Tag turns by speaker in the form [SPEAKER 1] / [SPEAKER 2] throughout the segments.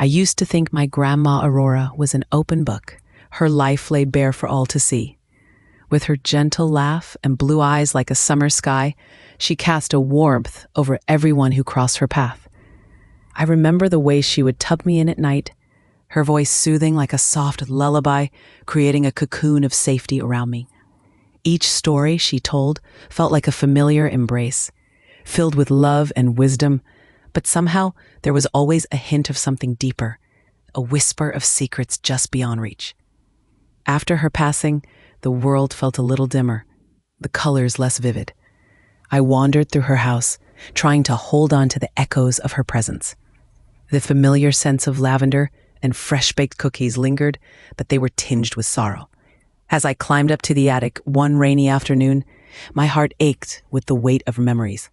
[SPEAKER 1] I used to think my Grandma Aurora was an open book, her life laid bare for all to see. With her gentle laugh and blue eyes like a summer sky, she cast a warmth over everyone who crossed her path. I remember the way she would tug me in at night, her voice soothing like a soft lullaby, creating a cocoon of safety around me. Each story she told felt like a familiar embrace, filled with love and wisdom, but somehow there was always a hint of something deeper, a whisper of secrets just beyond reach. After her passing, the world felt a little dimmer, the colors less vivid. I wandered through her house, trying to hold on to the echoes of her presence. The familiar scents of lavender and fresh-baked cookies lingered, but they were tinged with sorrow. As I climbed up to the attic one rainy afternoon, my heart ached with the weight of memories.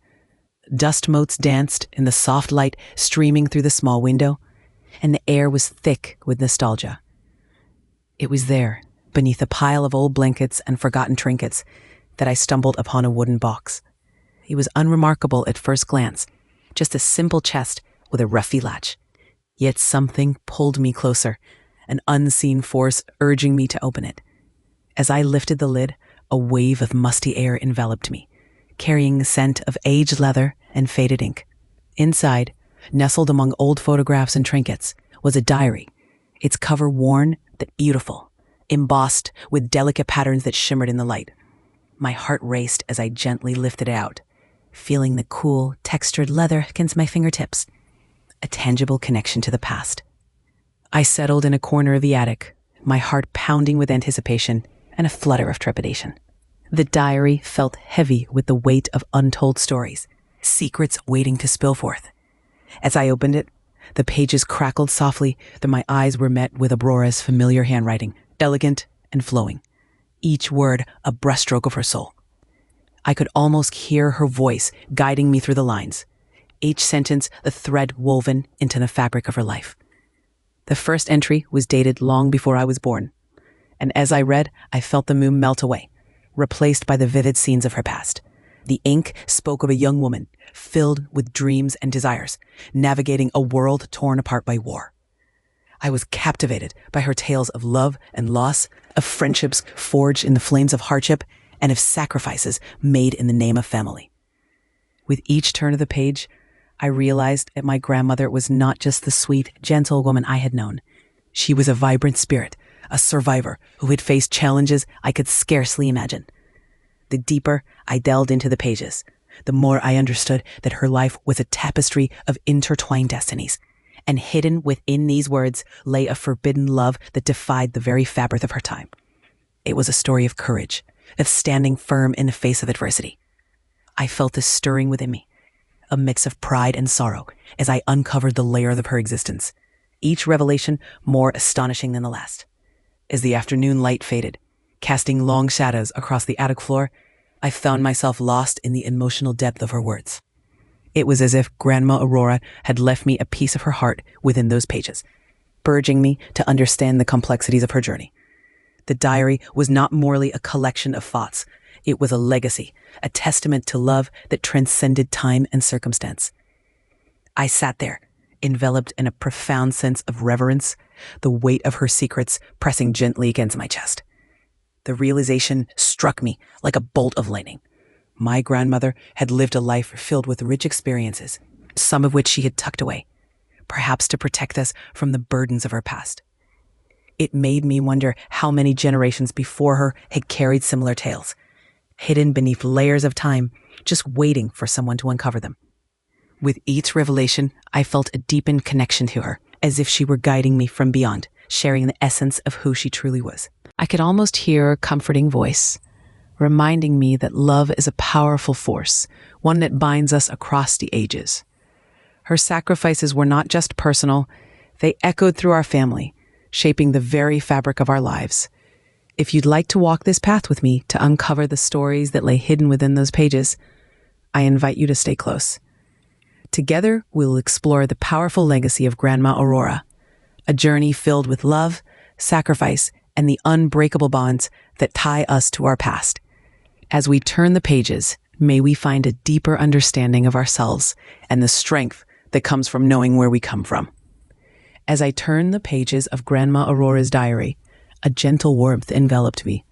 [SPEAKER 1] Dust motes danced in the soft light streaming through the small window, and the air was thick with nostalgia. It was there, beneath a pile of old blankets and forgotten trinkets, that I stumbled upon a wooden box. It was unremarkable at first glance, just a simple chest with a roughy latch. Yet something pulled me closer, an unseen force urging me to open it. As I lifted the lid, a wave of musty air enveloped me, carrying the scent of aged leather and faded ink. Inside, nestled among old photographs and trinkets, was a diary, its cover worn but beautiful, embossed with delicate patterns that shimmered in the light. My heart raced as I gently lifted it out, feeling the cool, textured leather against my fingertips, a tangible connection to the past. I settled in a corner of the attic, my heart pounding with anticipation and a flutter of trepidation. The diary felt heavy with the weight of untold stories, secrets waiting to spill forth. As I opened it, the pages crackled softly, then my eyes were met with Aurora's familiar handwriting, elegant and flowing, each word a brushstroke of her soul. I could almost hear her voice guiding me through the lines, each sentence the thread woven into the fabric of her life. The first entry was dated long before I was born, and as I read, I felt the moon melt away, replaced by the vivid scenes of her past. The ink spoke of a young woman, filled with dreams and desires, navigating a world torn apart by war. I was captivated by her tales of love and loss, of friendships forged in the flames of hardship, and of sacrifices made in the name of family. With each turn of the page, I realized that my grandmother was not just the sweet, gentle woman I had known. She was a vibrant spirit, a survivor who had faced challenges I could scarcely imagine. The deeper I delved into the pages, the more I understood that her life was a tapestry of intertwined destinies, and hidden within these words lay a forbidden love that defied the very fabric of her time. It was a story of courage, of standing firm in the face of adversity. I felt this stirring within me, a mix of pride and sorrow, as I uncovered the layers of her existence, each revelation more astonishing than the last. As the afternoon light faded, casting long shadows across the attic floor, I found myself lost in the emotional depth of her words. It was as if Grandma Aurora had left me a piece of her heart within those pages, urging me to understand the complexities of her journey. The diary was not merely a collection of thoughts. It was a legacy, a testament to love that transcended time and circumstance. I sat there, enveloped in a profound sense of reverence, the weight of her secrets pressing gently against my chest. The realization struck me like a bolt of lightning. My grandmother had lived a life filled with rich experiences, some of which she had tucked away, perhaps to protect us from the burdens of her past. It made me wonder how many generations before her had carried similar tales, hidden beneath layers of time, just waiting for someone to uncover them. With each revelation, I felt a deepened connection to her, as if she were guiding me from beyond, sharing the essence of who she truly was. I could almost hear her comforting voice, reminding me that love is a powerful force, one that binds us across the ages. Her sacrifices were not just personal, they echoed through our family, shaping the very fabric of our lives. If you'd like to walk this path with me to uncover the stories that lay hidden within those pages, I invite you to stay close. Together, we'll explore the powerful legacy of Grandma Aurora, a journey filled with love, sacrifice, and the unbreakable bonds that tie us to our past. As we turn the pages, may we find a deeper understanding of ourselves and the strength that comes from knowing where we come from. As I turned the pages of Grandma Aurora's diary, a gentle warmth enveloped me,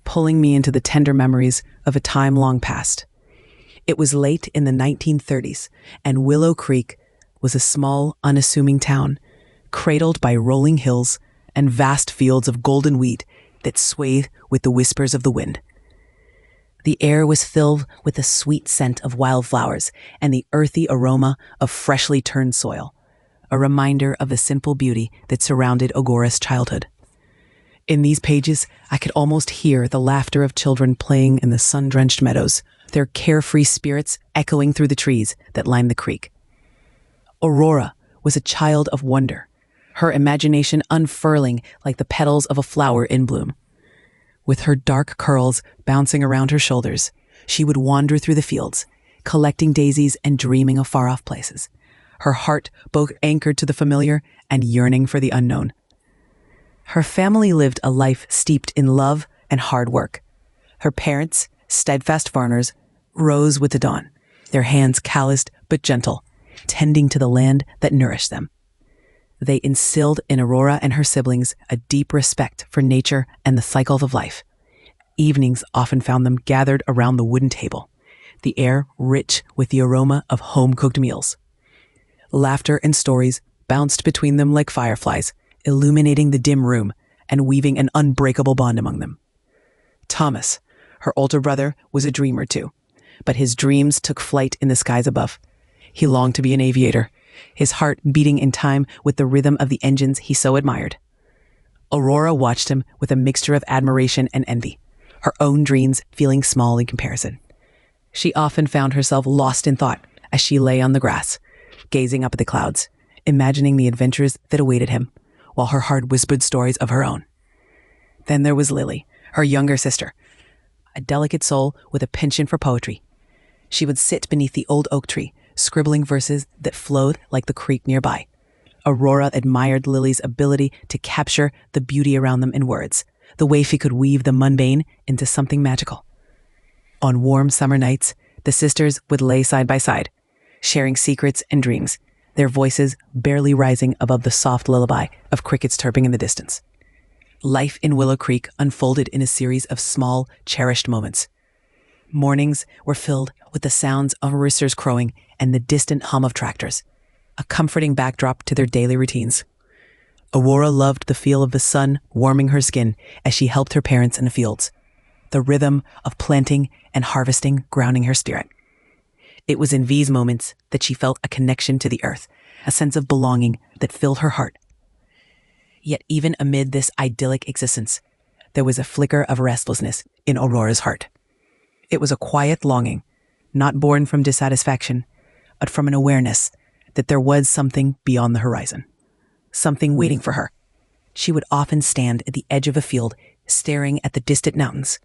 [SPEAKER 1] pulling me into the tender memories of a time long past. It was late in the 1930s, and Willow Creek was a small, unassuming town, cradled by rolling hills and vast fields of golden wheat that swayed with the whispers of the wind. The air was filled with the sweet scent of wildflowers and the earthy aroma of freshly turned soil, a reminder of the simple beauty that surrounded Aurora's childhood. In these pages, I could almost hear the laughter of children playing in the sun-drenched meadows, their carefree spirits echoing through the trees that lined the creek. Aurora was a child of wonder, her imagination unfurling like the petals of a flower in bloom. With her dark curls bouncing around her shoulders, she would wander through the fields, collecting daisies and dreaming of far-off places, her heart both anchored to the familiar and yearning for the unknown. Her family lived a life steeped in love and hard work. Her parents, steadfast farmers, rose with the dawn, their hands calloused but gentle, tending to the land that nourished them. They instilled in Aurora and her siblings a deep respect for nature and the cycles of life. Evenings often found them gathered around the wooden table, the air rich with the aroma of home-cooked meals. Laughter and stories bounced between them like fireflies, illuminating the dim room and weaving an unbreakable bond among them. Thomas, her older brother, was a dreamer too, but his dreams took flight in the skies above. He longed to be an aviator, his heart beating in time with the rhythm of the engines he so admired. Aurora watched him with a mixture of admiration and envy, her own dreams feeling small in comparison. She often found herself lost in thought as she lay on the grass, gazing up at the clouds, imagining the adventures that awaited him, while her heart whispered stories of her own. Then there was Lily, her younger sister, a delicate soul with a penchant for poetry. She would sit beneath the old oak tree, scribbling verses that flowed like the creek nearby. Aurora admired Lily's ability to capture the beauty around them in words, the way she could weave the mundane into something magical. On warm summer nights, the sisters would lay side by side, sharing secrets and dreams, their voices barely rising above the soft lullaby of crickets chirping in the distance. Life in Willow Creek unfolded in a series of small, cherished moments. Mornings were filled with the sounds of roosters crowing and the distant hum of tractors, a comforting backdrop to their daily routines. Aurora loved the feel of the sun warming her skin as she helped her parents in the fields, the rhythm of planting and harvesting grounding her spirit. It was in these moments that she felt a connection to the earth, a sense of belonging that filled her heart. Yet even amid this idyllic existence, there was a flicker of restlessness in Aurora's heart. It was a quiet longing, not born from dissatisfaction, but from an awareness that there was something beyond the horizon, something waiting for her. She would often stand at the edge of a field, staring at the distant mountains,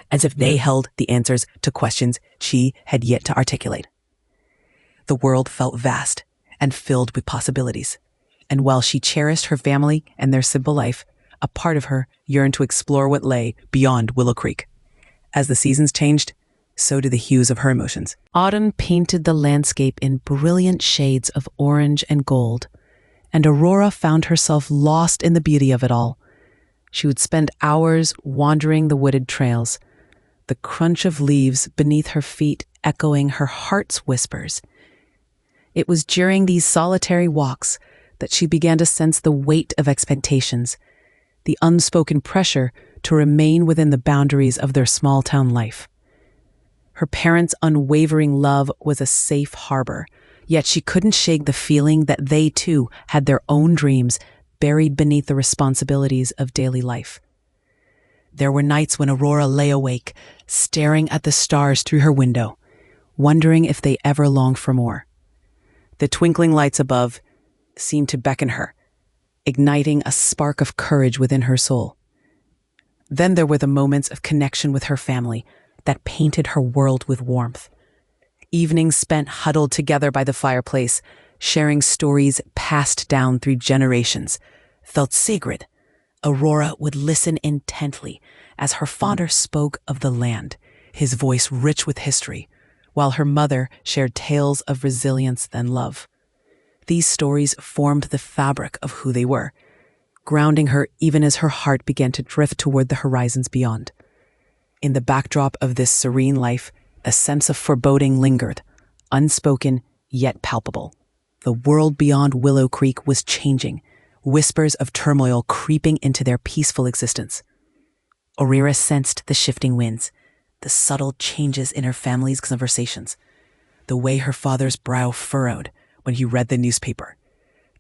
[SPEAKER 1] as if they held the answers to questions she had yet to articulate. The world felt vast and filled with possibilities, and while she cherished her family and their simple life, a part of her yearned to explore what lay beyond Willow Creek. As the seasons changed, so did the hues of her emotions. Autumn painted the landscape in brilliant shades of orange and gold, and Aurora found herself lost in the beauty of it all. She would spend hours wandering the wooded trails, the crunch of leaves beneath her feet echoing her heart's whispers. It was during these solitary walks that she began to sense the weight of expectations, the unspoken pressure to remain within the boundaries of their small-town life. Her parents' unwavering love was a safe harbor, yet she couldn't shake the feeling that they too had their own dreams buried beneath the responsibilities of daily life. There were nights when Aurora lay awake, staring at the stars through her window, wondering if they ever longed for more. The twinkling lights above seemed to beckon her, igniting a spark of courage within her soul. Then there were the moments of connection with her family that painted her world with warmth. Evenings spent huddled together by the fireplace, sharing stories passed down through generations, felt sacred. Aurora would listen intently as her father spoke of the land, his voice rich with history, while her mother shared tales of resilience and love. These stories formed the fabric of who they were, grounding her even as her heart began to drift toward the horizons beyond. In the backdrop of this serene life, a sense of foreboding lingered, unspoken yet palpable. The world beyond Willow Creek was changing, whispers of turmoil creeping into their peaceful existence. Aurora sensed the shifting winds, the subtle changes in her family's conversations, the way her father's brow furrowed when he read the newspaper,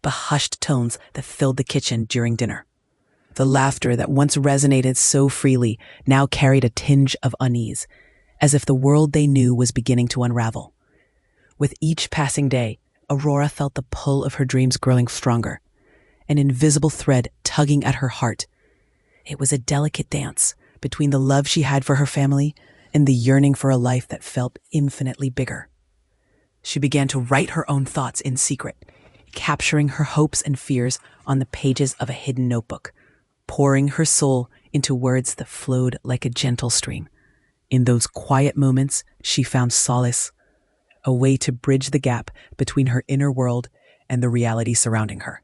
[SPEAKER 1] the hushed tones that filled the kitchen during dinner. The laughter that once resonated so freely now carried a tinge of unease, as if the world they knew was beginning to unravel. With each passing day, Aurora felt the pull of her dreams growing stronger, an invisible thread tugging at her heart. It was a delicate dance between the love she had for her family and the yearning for a life that felt infinitely bigger. She began to write her own thoughts in secret, capturing her hopes and fears on the pages of a hidden notebook, pouring her soul into words that flowed like a gentle stream. In those quiet moments, she found solace, a way to bridge the gap between her inner world and the reality surrounding her.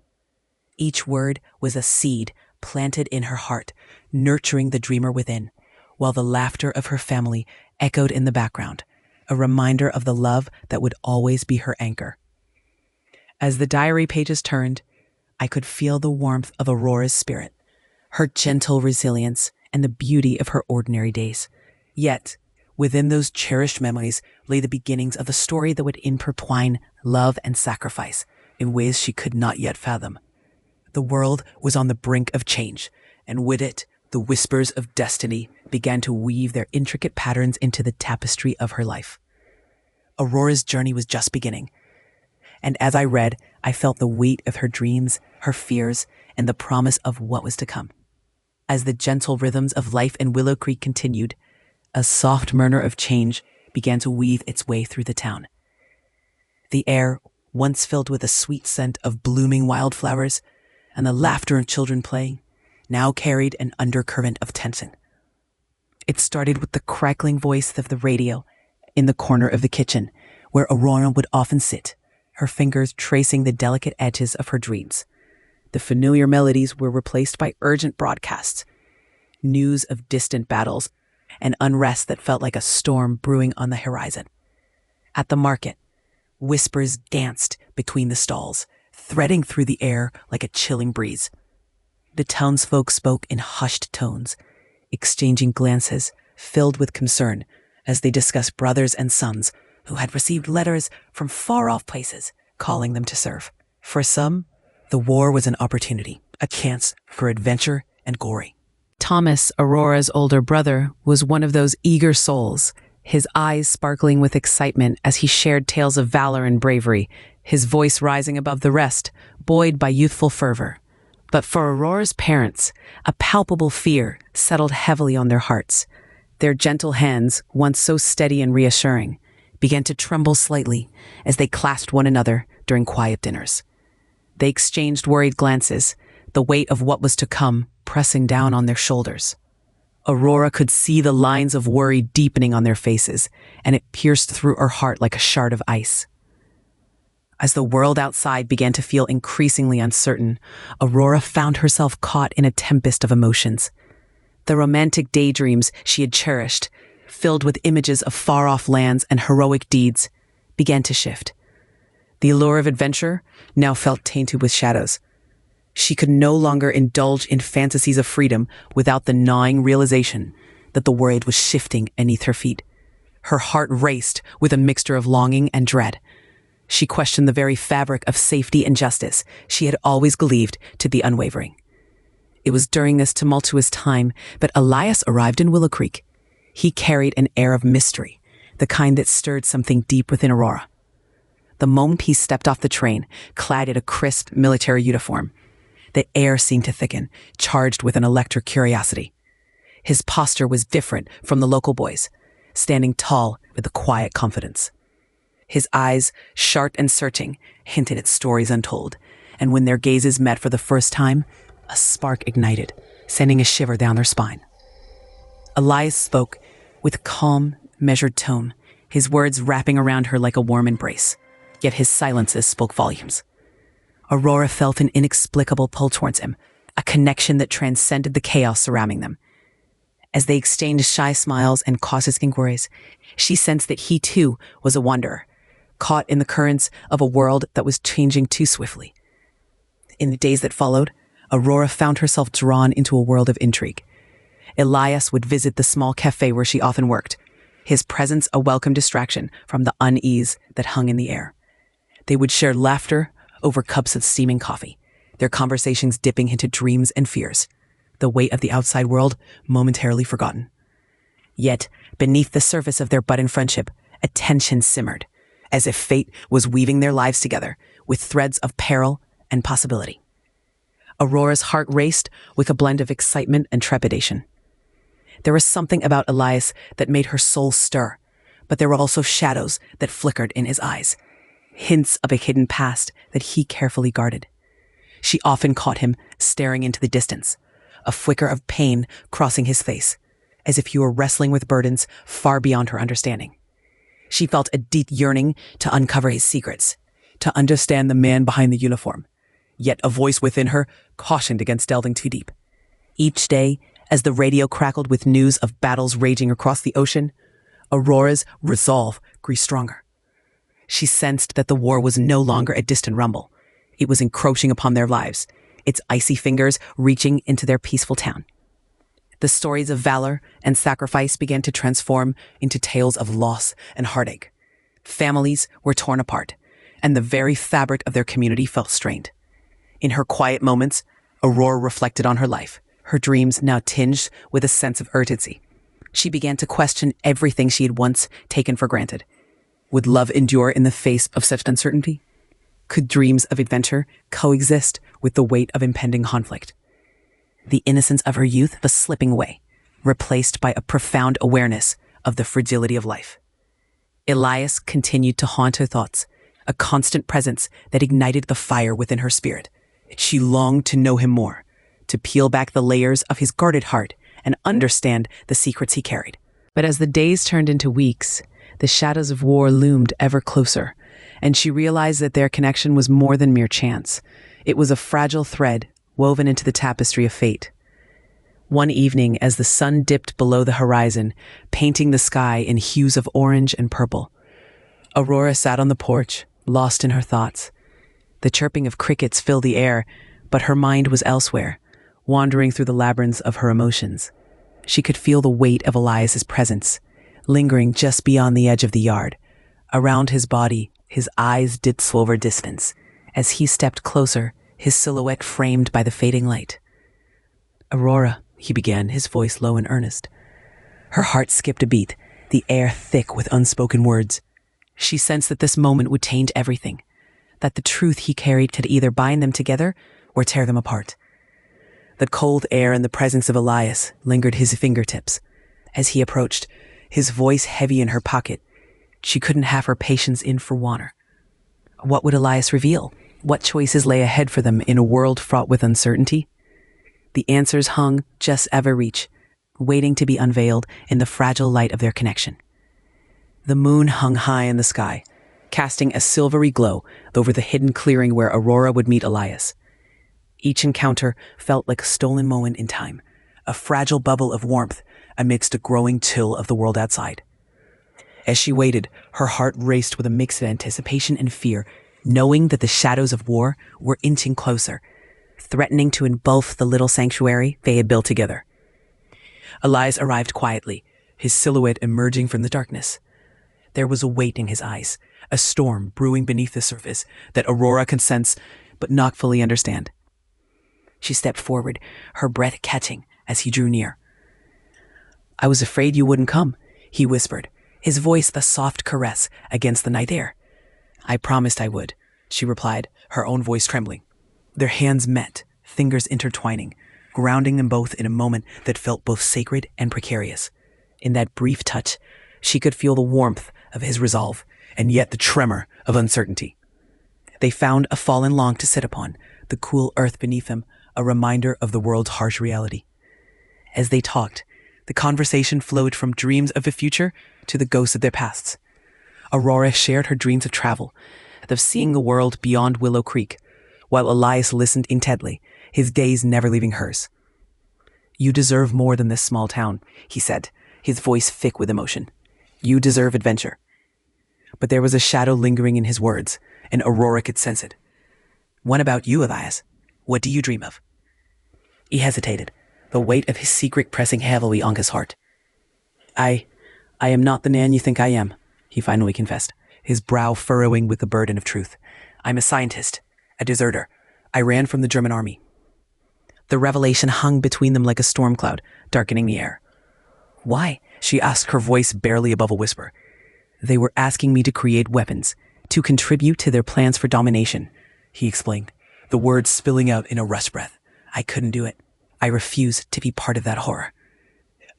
[SPEAKER 1] Each word was a seed planted in her heart, nurturing the dreamer within, while the laughter of her family echoed in the background, a reminder of the love that would always be her anchor. As the diary pages turned, I could feel the warmth of Aurora's spirit, her gentle resilience, and the beauty of her ordinary days. Yet, within those cherished memories lay the beginnings of a story that would intertwine love and sacrifice in ways she could not yet fathom. The world was on the brink of change, and with it, the whispers of destiny began to weave their intricate patterns into the tapestry of her life. Aurora's journey was just beginning, and as I read, I felt the weight of her dreams, her fears, and the promise of what was to come. As the gentle rhythms of life in Willow Creek continued, a soft murmur of change began to weave its way through the town. The air, once filled with a sweet scent of blooming wildflowers and the laughter of children playing, now carried an undercurrent of tension. It started with the crackling voice of the radio in the corner of the kitchen, where Aurora would often sit, her fingers tracing the delicate edges of her dreams. The familiar melodies were replaced by urgent broadcasts, news of distant battles, and unrest that felt like a storm brewing on the horizon. At the market, whispers danced between the stalls, threading through the air like a chilling breeze. The townsfolk spoke in hushed tones, exchanging glances filled with concern as they discussed brothers and sons who had received letters from far-off places calling them to serve. For some, the war was an opportunity, a chance for adventure and glory. Thomas, Aurora's older brother, was one of those eager souls, his eyes sparkling with excitement as he shared tales of valor and bravery, his voice rising above the rest, buoyed by youthful fervor. But for Aurora's parents, a palpable fear settled heavily on their hearts. Their gentle hands, once so steady and reassuring, began to tremble slightly as they clasped one another during quiet dinners. They exchanged worried glances, the weight of what was to come pressing down on their shoulders. Aurora could see the lines of worry deepening on their faces, and it pierced through her heart like a shard of ice. As the world outside began to feel increasingly uncertain, Aurora found herself caught in a tempest of emotions. The romantic daydreams she had cherished, filled with images of far-off lands and heroic deeds, began to shift. The allure of adventure now felt tainted with shadows. She could no longer indulge in fantasies of freedom without the gnawing realization that the world was shifting beneath her feet. Her heart raced with a mixture of longing and dread. She questioned the very fabric of safety and justice she had always believed to be unwavering. It was during this tumultuous time that Elias arrived in Willow Creek. He carried an air of mystery, the kind that stirred something deep within Aurora. The moment he stepped off the train, clad in a crisp military uniform, the air seemed to thicken, charged with an electric curiosity. His posture was different from the local boys, standing tall with a quiet confidence. His eyes, sharp and searching, hinted at stories untold, and when their gazes met for the first time, a spark ignited, sending a shiver down their spine. Elias spoke with calm, measured tone, his words wrapping around her like a warm embrace, yet his silences spoke volumes. Aurora felt an inexplicable pull towards him, a connection that transcended the chaos surrounding them. As they exchanged shy smiles and cautious inquiries, she sensed that he too was a wanderer, caught in the currents of a world that was changing too swiftly. In the days that followed, Aurora found herself drawn into a world of intrigue. Elias would visit the small cafe where she often worked, his presence a welcome distraction from the unease that hung in the air. They would share laughter over cups of steaming coffee, their conversations dipping into dreams and fears, the weight of the outside world momentarily forgotten. Yet, beneath the surface of their budding friendship, a tension simmered, as if fate was weaving their lives together with threads of peril and possibility. Aurora's heart raced with a blend of excitement and trepidation. There was something about Elias that made her soul stir, but there were also shadows that flickered in his eyes, hints of a hidden past that he carefully guarded. She often caught him staring into the distance, a flicker of pain crossing his face, as if he were wrestling with burdens far beyond her understanding. She felt a deep yearning to uncover his secrets, to understand the man behind the uniform, yet a voice within her cautioned against delving too deep. Each day, as the radio crackled with news of battles raging across the ocean, Aurora's resolve grew stronger. She sensed that the war was no longer a distant rumble. It was encroaching upon their lives, its icy fingers reaching into their peaceful town. The stories of valor and sacrifice began to transform into tales of loss and heartache. Families were torn apart, and the very fabric of their community felt strained. In her quiet moments, Aurora reflected on her life, her dreams now tinged with a sense of urgency. She began to question everything she had once taken for granted. Would love endure in the face of such uncertainty? Could dreams of adventure coexist with the weight of impending conflict? The innocence of her youth was slipping away, replaced by a profound awareness of the fragility of life. Elias continued to haunt her thoughts, a constant presence that ignited the fire within her spirit. She longed to know him more, to peel back the layers of his guarded heart and understand the secrets he carried. But as the days turned into weeks, the shadows of war loomed ever closer, and she realized that their connection was more than mere chance. It was a fragile thread woven into the tapestry of fate. One evening, as the sun dipped below the horizon, painting the sky in hues of orange and purple, Aurora sat on the porch, lost in her thoughts. The chirping of crickets filled the air, but her mind was elsewhere, wandering through the labyrinths of her emotions. She could feel the weight of Elias's presence, lingering just beyond the edge of the yard. Around his body, his eyes did slower distance. As he stepped closer, his silhouette framed by the fading light. "Aurora," he began, his voice low and earnest. Her heart skipped a beat, the air thick with unspoken words. She sensed that this moment would change everything, that the truth he carried could either bind them together or tear them apart. The cold air and the presence of Elias lingered his fingertips. As he approached, his voice heavy in her pocket, she couldn't have her patience in for water. What would Elias reveal? What choices lay ahead for them in a world fraught with uncertainty? The answers hung just ever reach, waiting to be unveiled in the fragile light of their connection. The moon hung high in the sky, casting a silvery glow over the hidden clearing where Aurora would meet Elias. Each encounter felt like a stolen moment in time, a fragile bubble of warmth amidst a growing chill of the world outside. As she waited, her heart raced with a mix of anticipation and fear, knowing that the shadows of war were inching closer, threatening to engulf the little sanctuary they had built together. Elias arrived quietly, his silhouette emerging from the darkness. There was a weight in his eyes, a storm brewing beneath the surface that Aurora could sense but not fully understand. She stepped forward, her breath catching as he drew near. "I was afraid you wouldn't come," he whispered, his voice the soft caress against the night air. "I promised I would," she replied, her own voice trembling. Their hands met, fingers intertwining, grounding them both in a moment that felt both sacred and precarious. In that brief touch, she could feel the warmth of his resolve, and yet the tremor of uncertainty. They found a fallen log to sit upon, the cool earth beneath them, a reminder of the world's harsh reality. As they talked, the conversation flowed from dreams of the future to the ghosts of their pasts. Aurora shared her dreams of travel, of seeing the world beyond Willow Creek, while Elias listened intently, his gaze never leaving hers. "You deserve more than this small town," he said, his voice thick with emotion. "You deserve adventure." But there was a shadow lingering in his words, and Aurora could sense it. "What about you, Elias? What do you dream of?" He hesitated, the weight of his secret pressing heavily on his heart. I am not the man you think I am," he finally confessed, his brow furrowing with the burden of truth. "I'm a scientist, a deserter. I ran from the German army." The revelation hung between them like a storm cloud, darkening the air. "Why?" she asked, her voice barely above a whisper. "They were asking me to create weapons, to contribute to their plans for domination," he explained, the words spilling out in a rushed breath. "I couldn't do it. I refused to be part of that horror."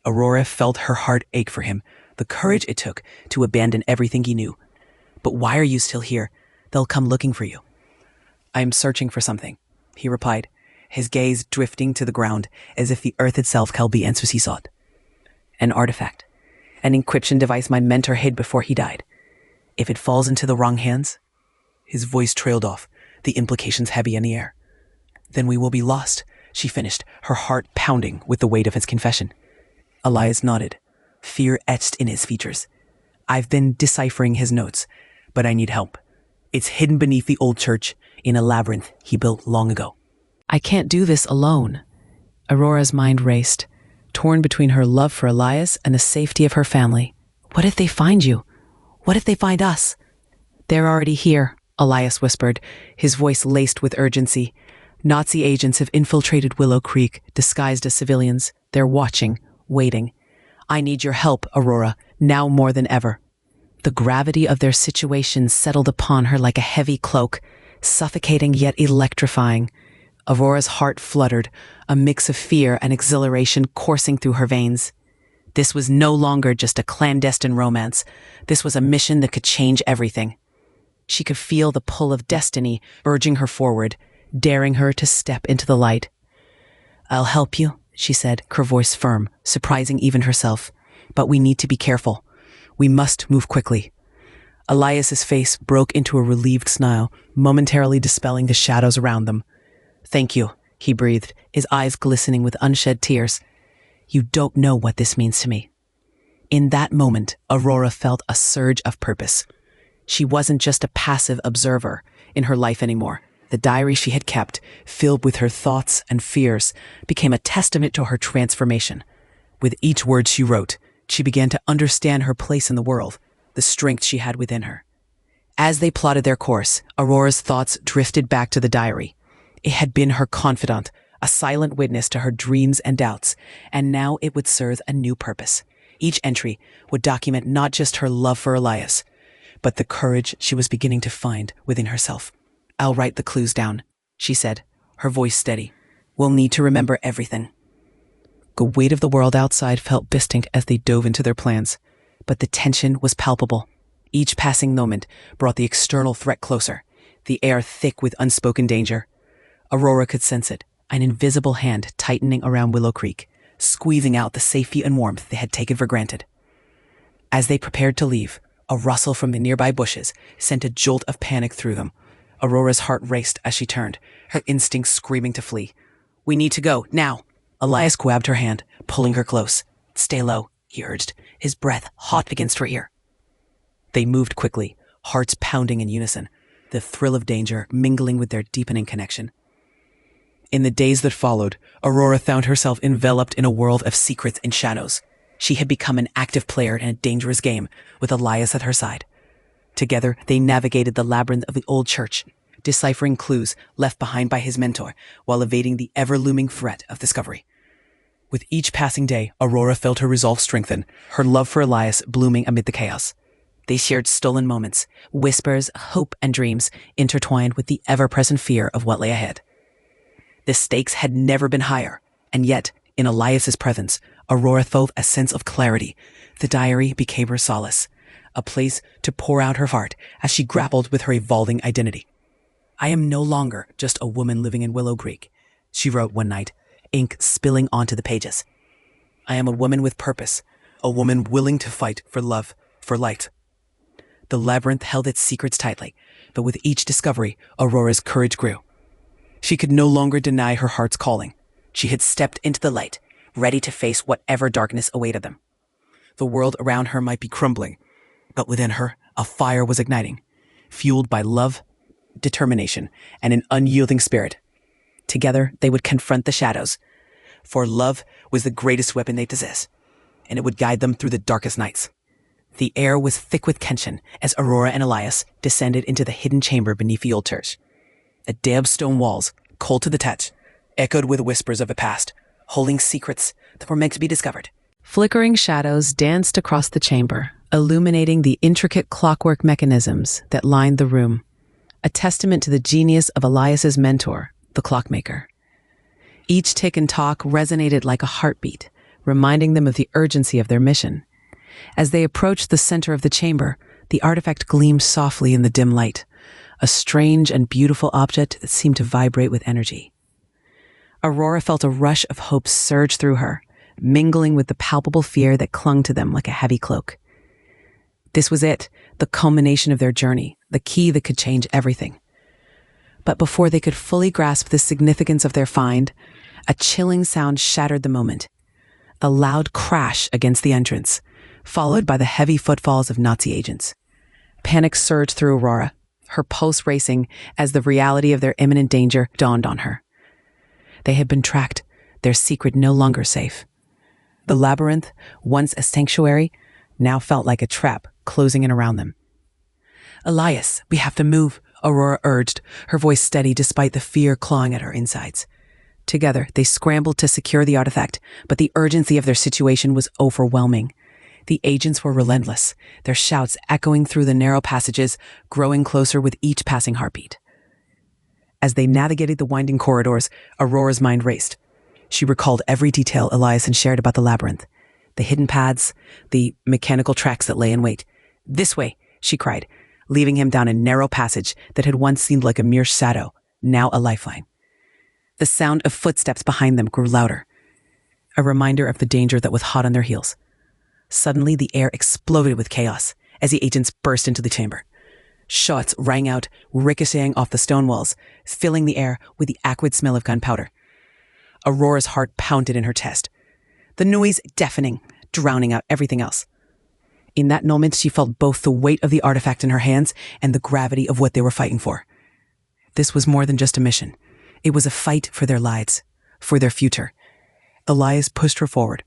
[SPEAKER 1] Aurora felt her heart ache for him, the courage it took to abandon everything he knew. "But why are you still here? They'll come looking for you." "I am searching for something," he replied, his gaze drifting to the ground as if the earth itself held the answers he sought. "An artifact, an encryption device my mentor hid before he died. If it falls into the wrong hands..." His voice trailed off, the implications heavy in the air. "Then we will be lost," she finished, her heart pounding with the weight of his confession. Elias nodded, fear etched in his features. "I've been deciphering his notes, but I need help. It's hidden beneath the old church in a labyrinth he built long ago." "I can't do this alone." Aurora's mind raced, torn between her love for Elias and the safety of her family. "What if they find you? What if they find us?" "They're already here," Elias whispered, his voice laced with urgency. "Nazi agents have infiltrated Willow Creek, disguised as civilians. They're watching, waiting. I need your help, Aurora, now more than ever." The gravity of their situation settled upon her like a heavy cloak, suffocating yet electrifying. Aurora's heart fluttered, a mix of fear and exhilaration coursing through her veins. This was no longer just a clandestine romance. This was a mission that could change everything. She could feel the pull of destiny urging her forward, daring her to step into the light. "I'll help you," she said, her voice firm, surprising even herself. "But we need to be careful. We must move quickly." Elias's face broke into a relieved smile, momentarily dispelling the shadows around them. "Thank you," he breathed, his eyes glistening with unshed tears. "You don't know what this means to me." In that moment, Aurora felt a surge of purpose. She wasn't just a passive observer in her life anymore. The diary she had kept, filled with her thoughts and fears, became a testament to her transformation. With each word she wrote, she began to understand her place in the world, the strength she had within her. As they plotted their course, Aurora's thoughts drifted back to the diary. It had been her confidant, a silent witness to her dreams and doubts, and now it would serve a new purpose. Each entry would document not just her love for Elias, but the courage she was beginning to find within herself. "I'll write the clues down," she said, her voice steady. "We'll need to remember everything." The weight of the world outside felt distant as they dove into their plans, but the tension was palpable. Each passing moment brought the external threat closer, the air thick with unspoken danger. Aurora could sense it, an invisible hand tightening around Willow Creek, squeezing out the safety and warmth they had taken for granted. As they prepared to leave, a rustle from the nearby bushes sent a jolt of panic through them. Aurora's heart raced as she turned, her instincts screaming to flee. "We need to go, now!" Elias grabbed her hand, pulling her close. "Stay low," he urged, his breath hot against her ear. They moved quickly, hearts pounding in unison, the thrill of danger mingling with their deepening connection. In the days that followed, Aurora found herself enveloped in a world of secrets and shadows. She had become an active player in a dangerous game, with Elias at her side. Together, they navigated the labyrinth of the old church, deciphering clues left behind by his mentor, while evading the ever-looming threat of discovery. With each passing day, Aurora felt her resolve strengthen, her love for Elias blooming amid the chaos. They shared stolen moments, whispers, hope, and dreams, intertwined with the ever-present fear of what lay ahead. The stakes had never been higher, and yet, in Elias's presence, Aurora felt a sense of clarity. The diary became her solace, a place to pour out her heart as she grappled with her evolving identity. "I am no longer just a woman living in Willow Creek," she wrote one night, ink spilling onto the pages. "I am a woman with purpose, a woman willing to fight for love, for light." The labyrinth held its secrets tightly, but with each discovery, Aurora's courage grew. She could no longer deny her heart's calling. She had stepped into the light, ready to face whatever darkness awaited them. The world around her might be crumbling, but within her, a fire was igniting, fueled by love, determination, and an unyielding spirit. Together, they would confront the shadows, for love was the greatest weapon they possess, and it would guide them through the darkest nights. The air was thick with tension as Aurora and Elias descended into the hidden chamber beneath the old church. A day of stone walls, cold to the touch, echoed with whispers of a past, holding secrets that were meant to be discovered. Flickering shadows danced across the chamber, illuminating the intricate clockwork mechanisms that lined the room, a testament to the genius of Elias's mentor, the clockmaker. Each tick and talk resonated like a heartbeat, reminding them of the urgency of their mission. As they approached the center of the chamber, the artifact gleamed softly in the dim light, a strange and beautiful object that seemed to vibrate with energy. Aurora felt a rush of hope surge through her, mingling with the palpable fear that clung to them like a heavy cloak. This was it, the culmination of their journey, the key that could change everything. But before they could fully grasp the significance of their find, a chilling sound shattered the moment. A loud crash against the entrance, followed by the heavy footfalls of Nazi agents. Panic surged through Aurora, her pulse racing as the reality of their imminent danger dawned on her. They had been tracked, their secret no longer safe. The labyrinth, once a sanctuary, now felt like a trap closing in around them. "Elias, we have to move," Aurora urged, her voice steady despite the fear clawing at her insides. Together, they scrambled to secure the artifact, but the urgency of their situation was overwhelming. The agents were relentless, their shouts echoing through the narrow passages, growing closer with each passing heartbeat. As they navigated the winding corridors, Aurora's mind raced. She recalled every detail Elias had shared about the labyrinth, the hidden paths, the mechanical tracks that lay in wait. "This way," she cried, leading him down a narrow passage that had once seemed like a mere shadow, now a lifeline. The sound of footsteps behind them grew louder, a reminder of the danger that was hot on their heels. Suddenly, the air exploded with chaos as the agents burst into the chamber. Shots rang out, ricocheting off the stone walls, filling the air with the acrid smell of gunpowder. Aurora's heart pounded in her chest, the noise deafening, drowning out everything else. In that moment, she felt both the weight of the artifact in her hands and the gravity of what they were fighting for. This was more than just a mission. It was a fight for their lives, for their future. Elias pushed her forward,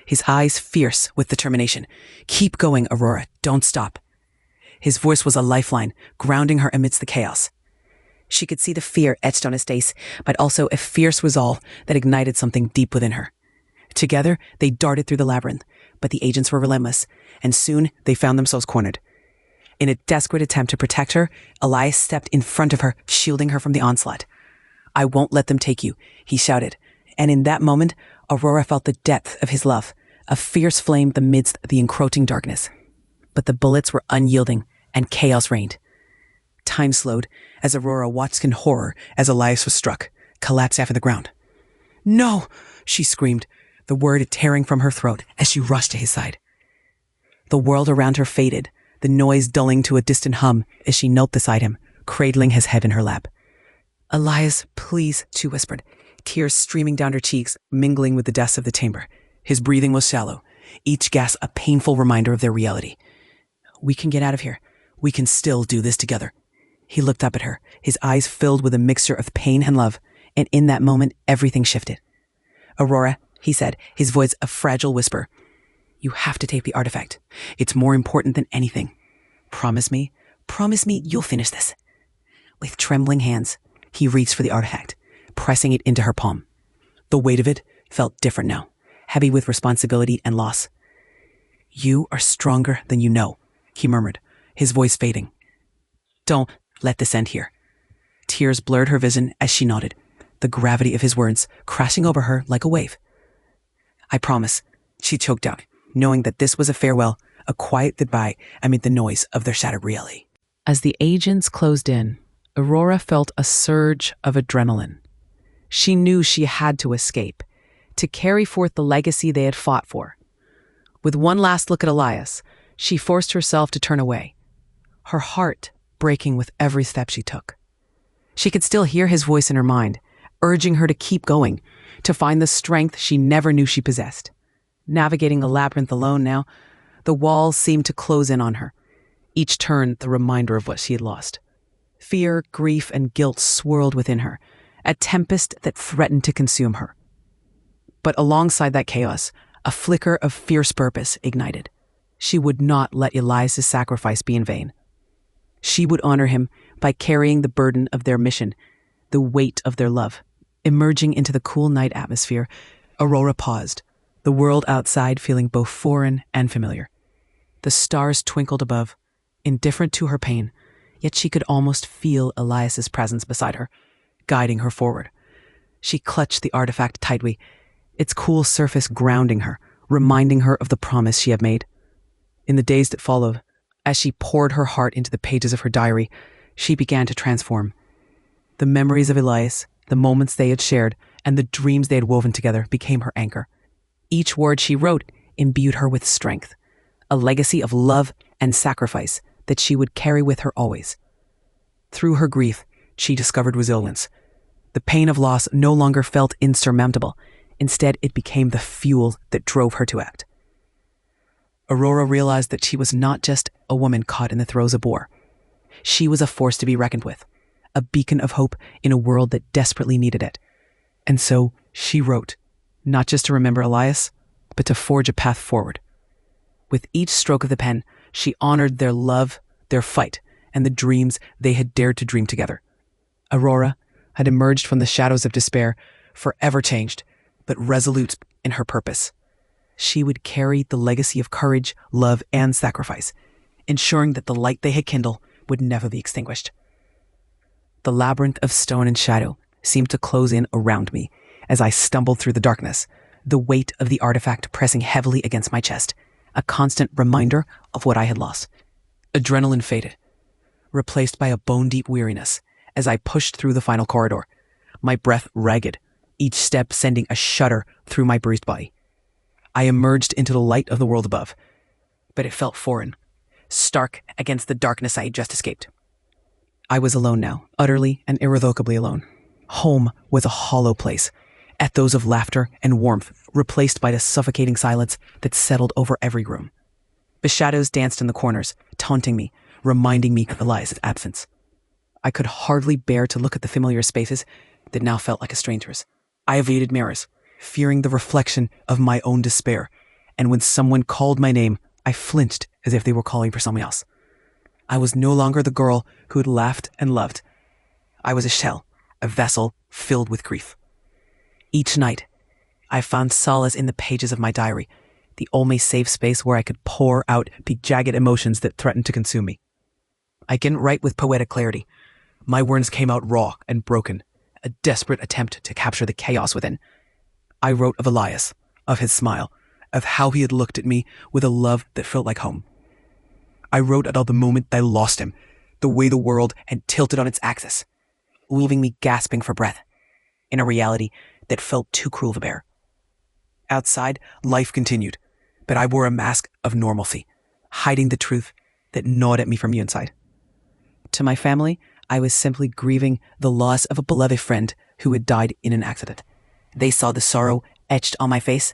[SPEAKER 1] his eyes fierce with determination. "Keep going, Aurora. Don't stop." His voice was a lifeline, grounding her amidst the chaos. She could see the fear etched on his face, but also a fierce resolve that ignited something deep within her. Together, they darted through the labyrinth, but the agents were relentless, and soon they found themselves cornered. In a desperate attempt to protect her, Elias stepped in front of her, shielding her from the onslaught. "I won't let them take you," he shouted, and in that moment, Aurora felt the depth of his love, a fierce flame amidst the encroaching darkness. But the bullets were unyielding, and chaos reigned. Time slowed as Aurora watched in horror as Elias was struck, collapsed after the ground. "No!" she screamed, the word tearing from her throat as she rushed to his side. The world around her faded, the noise dulling to a distant hum as she knelt beside him, cradling his head in her lap. "Elias, please," she whispered, tears streaming down her cheeks, mingling with the dust of the chamber. His breathing was shallow, each gasp a painful reminder of their reality. "We can get out of here. We can still do this together." He looked up at her, his eyes filled with a mixture of pain and love, and in that moment, everything shifted. "Aurora," he said, his voice a fragile whisper, "you have to take the artifact. It's more important than anything. Promise me you'll finish this." With trembling hands, he reached for the artifact, pressing it into her palm. The weight of it felt different now, heavy with responsibility and loss. "You are stronger than you know," he murmured, his voice fading. "Don't let this end here." Tears blurred her vision as she nodded, the gravity of his words crashing over her like a wave. "I promise," she choked out, knowing that this was a farewell, a quiet goodbye amid the noise of their shattered reality. As the agents closed in, Aurora felt a surge of adrenaline. She knew she had to escape, to carry forth the legacy they had fought for. With one last look at Elias, she forced herself to turn away, her heart breaking with every step she took. She could still hear his voice in her mind, urging her to keep going, to find the strength she never knew she possessed. Navigating the labyrinth alone now, the walls seemed to close in on her, each turn the reminder of what she had lost. Fear, grief, and guilt swirled within her, a tempest that threatened to consume her. But alongside that chaos, a flicker of fierce purpose ignited. She would not let Elias's sacrifice be in vain. She would honor him by carrying the burden of their mission, the weight of their love. Emerging into the cool night atmosphere, Aurora paused, the world outside feeling both foreign and familiar. The stars twinkled above, indifferent to her pain, yet she could almost feel Elias's presence beside her, guiding her forward. She clutched the artifact tightly, its cool surface grounding her, reminding her of the promise she had made. In the days that followed, as she poured her heart into the pages of her diary, she began to transform. The memories of Elias, the moments they had shared, and the dreams they had woven together became her anchor. Each word she wrote imbued her with strength, a legacy of love and sacrifice that she would carry with her always. Through her grief, she discovered resilience. The pain of loss no longer felt insurmountable. Instead, it became the fuel that drove her to act. Aurora realized that she was not just a woman caught in the throes of war. She was a force to be reckoned with, a beacon of hope in a world that desperately needed it. And so she wrote, not just to remember Elias, but to forge a path forward. With each stroke of the pen, she honored their love, their fight, and the dreams they had dared to dream together. Aurora had emerged from the shadows of despair, forever changed, but resolute in her purpose. She would carry the legacy of courage, love, and sacrifice, ensuring that the light they had kindled would never be extinguished. The labyrinth of stone and shadow seemed to close in around me as I stumbled through the darkness, the weight of the artifact pressing heavily against my chest, a constant reminder of what I had lost. Adrenaline faded, replaced by a bone-deep weariness as I pushed through the final corridor, my breath ragged, each step sending a shudder through my bruised body. I emerged into the light of the world above, but it felt foreign, stark against the darkness I had just escaped. I was alone now, utterly and irrevocably alone. Home was a hollow place, echoes of laughter and warmth replaced by the suffocating silence that settled over every room. The shadows danced in the corners, taunting me, reminding me of Elias's absence. I could hardly bear to look at the familiar spaces that now felt like a stranger's. I evaded mirrors, fearing the reflection of my own despair, and when someone called my name, I flinched as if they were calling for someone else. I was no longer the girl who had laughed and loved. I was a shell, a vessel filled with grief. Each night, I found solace in the pages of my diary, the only safe space where I could pour out the jagged emotions that threatened to consume me. I didn't write with poetic clarity. My words came out raw and broken, a desperate attempt to capture the chaos within. I wrote of Elias, of his smile, of how he had looked at me with a love that felt like home. I wrote about the moment I lost him, the way the world had tilted on its axis, leaving me gasping for breath, in a reality that felt too cruel to bear. Outside, life continued, but I wore a mask of normalcy, hiding the truth that gnawed at me from the inside. To my family, I was simply grieving the loss of a beloved friend who had died in an accident. They saw the sorrow etched on my face,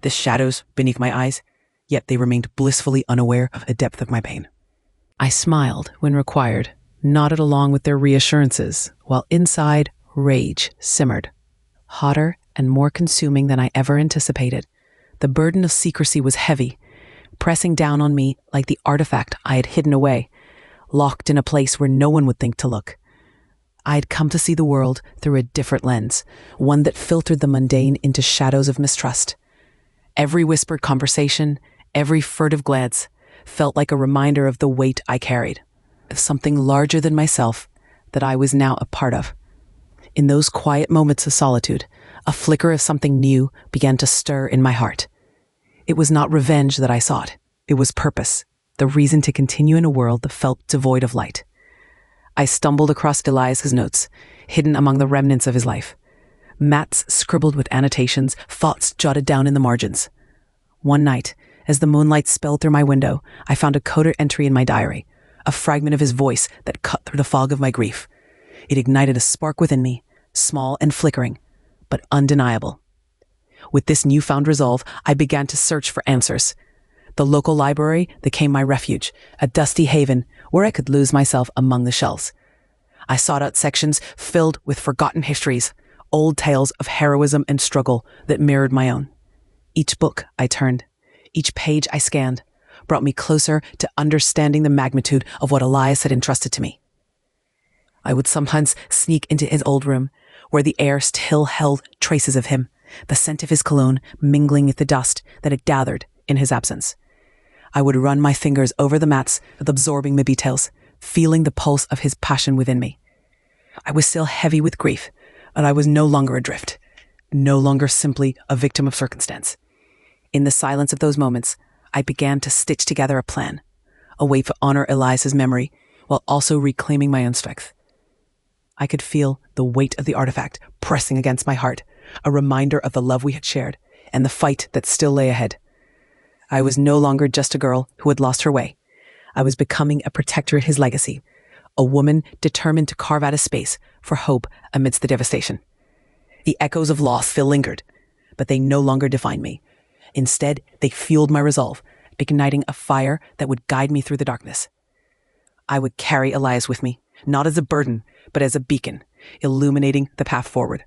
[SPEAKER 1] the shadows beneath my eyes, yet they remained blissfully unaware of the depth of my pain. I smiled when required, nodded along with their reassurances, while inside rage simmered, hotter and more consuming than I ever anticipated. The burden of secrecy was heavy, pressing down on me like the artifact I had hidden away, locked in a place where no one would think to look. I had come to see the world through a different lens, one that filtered the mundane into shadows of mistrust. Every whispered conversation, every furtive glance, felt like a reminder of the weight I carried, of something larger than myself that I was now a part of. In those quiet moments of solitude, a flicker of something new began to stir in my heart. It was not revenge that I sought. It was purpose, the reason to continue in a world that felt devoid of light. I stumbled across Elias's notes, hidden among the remnants of his life. Mats scribbled with annotations, thoughts jotted down in the margins. One night, as the moonlight spilled through my window, I found a coded entry in my diary, a fragment of his voice that cut through the fog of my grief. It ignited a spark within me, small and flickering, but undeniable. With this newfound resolve, I began to search for answers. The local library became my refuge, a dusty haven where I could lose myself among the shelves. I sought out sections filled with forgotten histories, old tales of heroism and struggle that mirrored my own. Each book I turned, each page I scanned, brought me closer to understanding the magnitude of what Elias had entrusted to me. I would sometimes sneak into his old room, where the air still held traces of him, the scent of his cologne mingling with the dust that had gathered in his absence. I would run my fingers over the mats with absorbing the details, feeling the pulse of his passion within me. I was still heavy with grief, but I was no longer adrift, no longer simply a victim of circumstance. In the silence of those moments, I began to stitch together a plan, a way to honor Elias's memory while also reclaiming my own strength. I could feel the weight of the artifact pressing against my heart, a reminder of the love we had shared and the fight that still lay ahead. I was no longer just a girl who had lost her way. I was becoming a protector of his legacy, a woman determined to carve out a space for hope amidst the devastation. The echoes of loss still lingered, but they no longer defined me. Instead, they fueled my resolve, igniting a fire that would guide me through the darkness. I would carry Elias with me, not as a burden, but as a beacon, illuminating the path forward.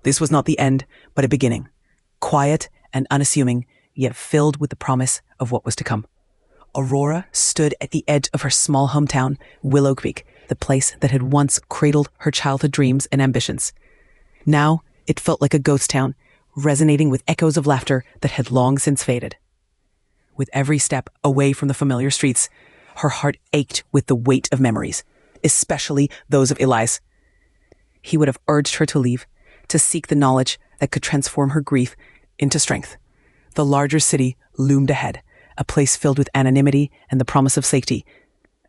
[SPEAKER 1] This was not the end, but a beginning, quiet and unassuming, yet filled with the promise of what was to come. Aurora stood at the edge of her small hometown, Willow Creek, the place that had once cradled her childhood dreams and ambitions. Now, it felt like a ghost town, resonating with echoes of laughter that had long since faded. With every step away from the familiar streets, her heart ached with the weight of memories, especially those of Elias. He would have urged her to leave, to seek the knowledge that could transform her grief into strength. The larger city loomed ahead, a place filled with anonymity and the promise of safety,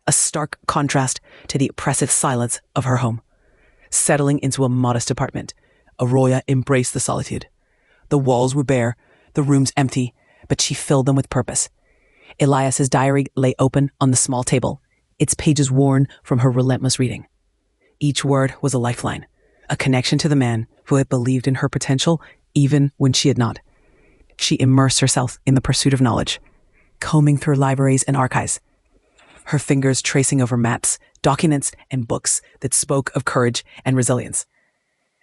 [SPEAKER 1] a stark contrast to the oppressive silence of her home. Settling into a modest apartment, Aurora embraced the solitude. The walls were bare, the rooms empty, but she filled them with purpose. Elias's diary lay open on the small table, its pages worn from her relentless reading. Each word was a lifeline, a connection to the man who had believed in her potential even when she had not. She immersed herself in the pursuit of knowledge, combing through libraries and archives, her fingers tracing over maps, documents, and books that spoke of courage and resilience.